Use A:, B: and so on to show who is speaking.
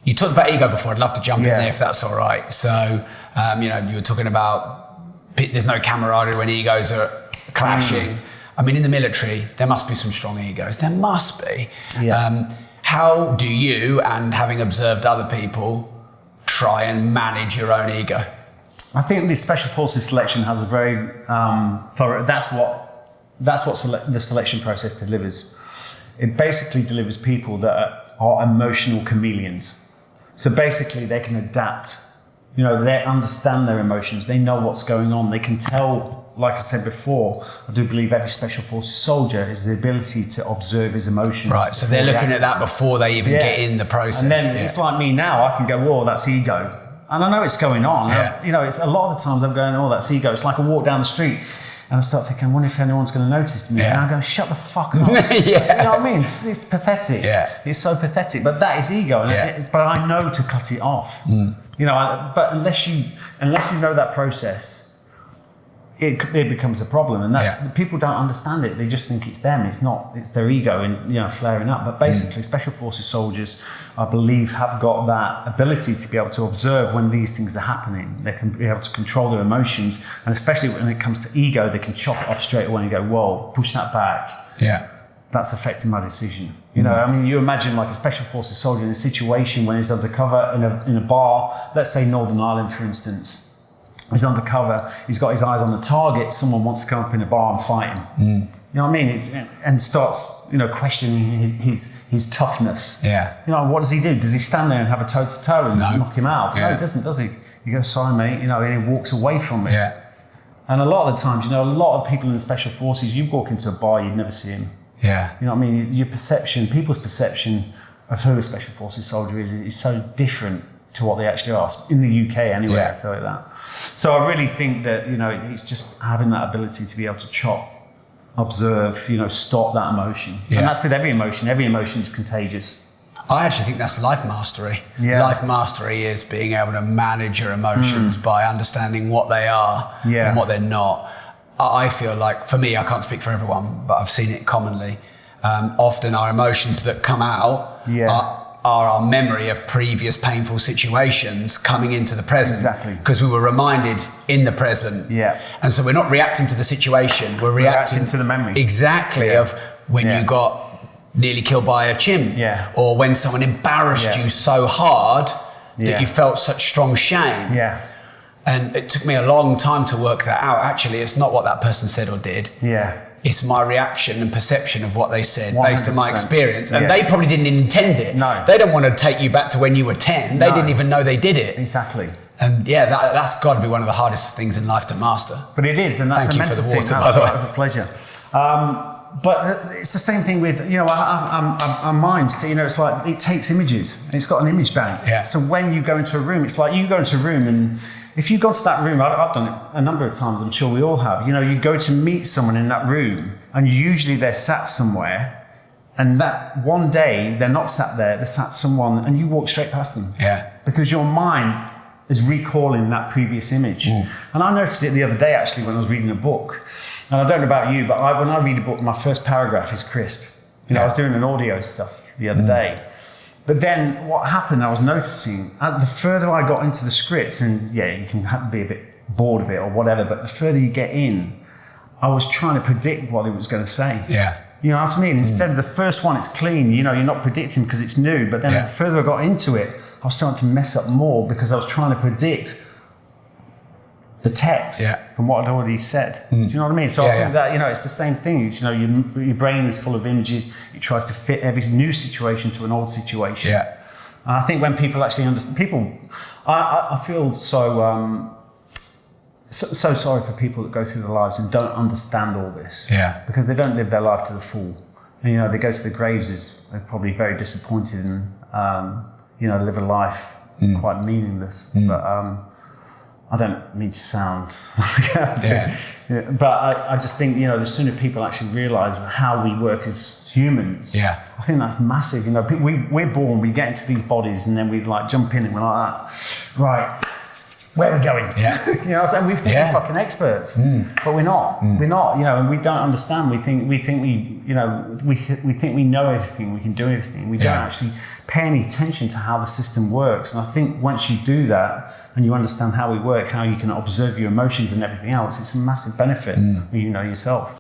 A: you talked about ego before. I'd love to jump in there if that's all right. So, you were talking about there's no camaraderie when egos are clashing. I mean, in the military, there must be some strong egos. There must be. Yeah. How do you, and having observed other people, try and manage your own ego?
B: I think the Special Forces selection has a very thorough. That's what the selection process delivers. It basically delivers people that are emotional chameleons. So basically, they can adapt. They understand their emotions. They know what's going on. They can tell. Like I said before, I do believe every Special Forces soldier has the ability to observe his emotions.
A: Right, so they're looking at that before they even get in the process.
B: And then it's like me now, I can go, whoa, that's ego. And I know it's going on. Yeah. It's a lot of the times I'm going, oh, that's ego. It's like I walk down the street and I start thinking, I wonder if anyone's going to notice me. Yeah. And I go, shut the fuck up. You know what I mean? It's pathetic. Yeah. It's so pathetic. But that is ego. But I know to cut it off. But unless you know that process, it becomes a problem, and that's people don't understand it. They just think it's them. It's not. It's their ego and flaring up. But basically, Special Forces soldiers, I believe, have got that ability to be able to observe when these things are happening. They can be able to control their emotions, and especially when it comes to ego, they can chop it off straight away and go, "Whoa, push that back." Yeah, that's affecting my decision. I mean, you imagine like a Special Forces soldier in a situation when he's undercover in a bar, let's say Northern Ireland, for instance. He's undercover, he's got his eyes on the target, someone wants to come up in a bar and fight him. You know what I mean? And starts, questioning his toughness. Yeah. What does he do? Does he stand there and have a toe-to-toe and knock him out? Yeah. No, he doesn't, does he? He goes, sorry, mate, and he walks away from it. Yeah. And a lot of the times, a lot of people in the Special Forces, you walk into a bar, you'd never see him. Yeah. You know what I mean? Your perception, people's perception of who a Special Forces soldier is so different to what they actually are. In the UK anyway, I tell you that. So I really think that, it's just having that ability to be able to chop, observe, stop that emotion. Yeah. And that's with every emotion. Every emotion is contagious.
A: I actually think that's life mastery. Yeah. Life mastery is being able to manage your emotions by understanding what they are and what they're not. I feel like, for me, I can't speak for everyone, but I've seen it commonly. Often our emotions that come out are our memory of previous painful situations coming into the present. Exactly. Because we were reminded in the present. Yeah. And so we're not reacting to the situation, we're reacting
B: to the memory.
A: Exactly, of when you got nearly killed by a chimp. Yeah. Or when someone embarrassed you so hard that you felt such strong shame. Yeah. And it took me a long time to work that out. Actually, it's not what that person said or did. Yeah. It's my reaction and perception of what they said 100%. Based on my experience. And they probably didn't intend it. No. They don't want to take you back to when you were 10. They didn't even know they did it.
B: Exactly.
A: And that's got to be one of the hardest things in life to master.
B: But it is, and that's
A: Thank
B: a
A: you for
B: mental
A: the water,
B: thing.
A: by the way.
B: That was a pleasure. But it's the same thing with, our minds. It's like it takes images. It's got an image bank. Yeah. So when you go into a room, it's like you go into a room and if you go to that room, I've done it a number of times, I'm sure we all have. You go to meet someone in that room and usually they're sat somewhere and that one day they're not sat there, they're sat someone and you walk straight past them. Yeah. Because your mind is recalling that previous image. And I noticed it the other day actually when I was reading a book. And I don't know about you, but when I read a book, my first paragraph is crisp. I was doing an audio stuff the other day. But then what happened, I was noticing, the further I got into the script, and you can be a bit bored of it or whatever, but the further you get in, I was trying to predict what it was going to say. Yeah. You know what I mean? Instead of the first one, it's clean, you're not predicting because it's new, but then the further I got into it, I was starting to mess up more because I was trying to predict the text from what I'd already said. Do you know what I mean? So I think that, it's the same thing. Your brain is full of images. It tries to fit every new situation to an old situation. Yeah. And I think when people actually understand, I feel so sorry for people that go through their lives and don't understand all this. Yeah. Because they don't live their life to the full. And, they go to the graves they're probably very disappointed and, live a life quite meaningless. But, I don't mean to sound like but I just think, the sooner people actually realise how we work as humans, I think that's massive. We're born, we get into these bodies and then we jump in and we're like that. Right, where are we going?
A: Yeah.
B: You know what I'm saying? We think we're fucking experts, but we're not. We're not, you know, and we don't understand. We think we think we know everything, we can do everything. We don't actually pay any attention to how the system works. And I think once you do that and you understand how we work, how you can observe your emotions and everything else, it's a massive benefit when you know yourself.